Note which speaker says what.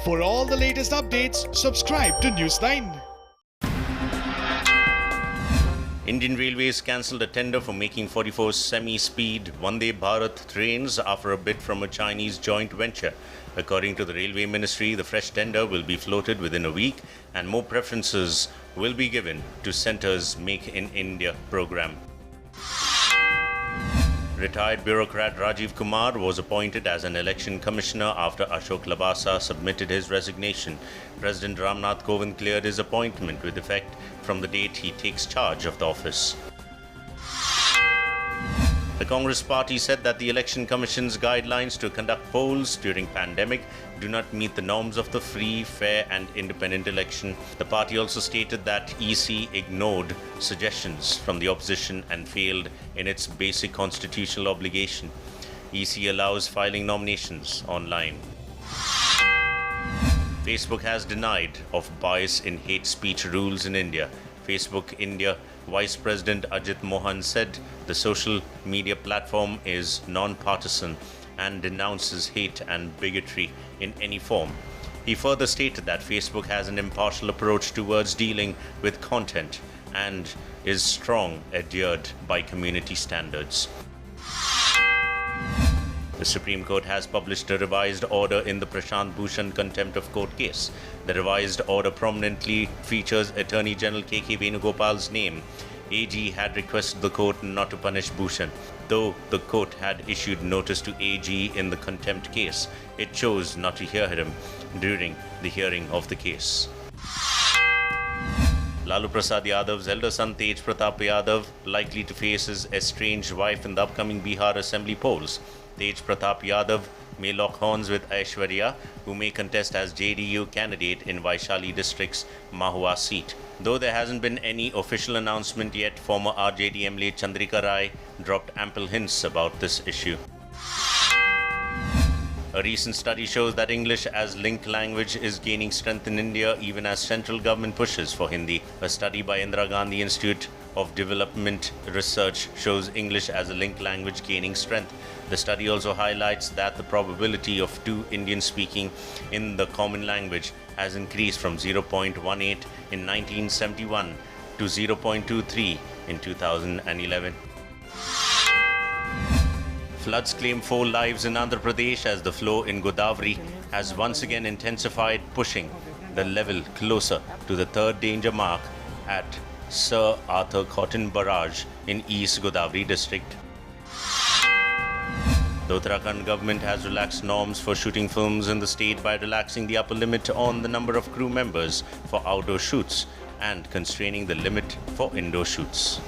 Speaker 1: For all the latest updates, subscribe to News9.
Speaker 2: Indian Railways cancelled a tender for making 44 semi-speed Vande Bharat trains after a bid from a Chinese joint venture. According to the Railway Ministry, the fresh tender will be floated within a week and more preferences will be given to Centre's Make in India program. Retired bureaucrat Rajiv Kumar was appointed as an election commissioner after Ashok Labasa submitted his resignation. President Ramnath Kovind cleared his appointment with effect from the date he takes charge of the office. The Congress party said that the Election Commission's guidelines to conduct polls during pandemic do not meet the norms of the free, fair and independent election. The party also stated that EC ignored suggestions from the opposition and failed in its basic constitutional obligation. EC allows filing nominations online. Facebook has denied of bias in hate speech rules in India. Facebook India Vice President Ajit Mohan said the social media platform is non-partisan and denounces hate and bigotry in any form. He further stated that Facebook has an impartial approach towards dealing with content and is strong adhered by community standards. The Supreme Court has published a revised order in the Prashant Bhushan contempt of court case. The revised order prominently features Attorney General K.K. Venugopal's name. AG had requested the court not to punish Bhushan. Though the court had issued notice to AG in the contempt case, it chose not to hear him during the hearing of the case. Lalu Prasad Yadav's elder son Tej Pratap Yadav likely to face his estranged wife in the upcoming Bihar Assembly polls. Tej Pratap Yadav may lock horns with Aishwarya, who may contest as JDU candidate in Vaishali district's Mahua seat. Though there hasn't been any official announcement yet, former RJD MLA Chandrika Rai dropped ample hints about this issue. A recent study shows that English as linked language is gaining strength in India even as central government pushes for Hindi. A study by Indira Gandhi Institute of Development Research shows English as a linked language gaining strength. The study also highlights that the probability of two Indians speaking in the common language has increased from 0.18 in 1971 to 0.23 in 2011. Floods claim 4 lives in Andhra Pradesh as the flow in Godavari has once again intensified, pushing the level closer to the third danger mark at Sir Arthur Cotton Barrage in East Godavari district. The Uttarakhand government has relaxed norms for shooting films in the state by relaxing the upper limit on the number of crew members for outdoor shoots and constraining the limit for indoor shoots.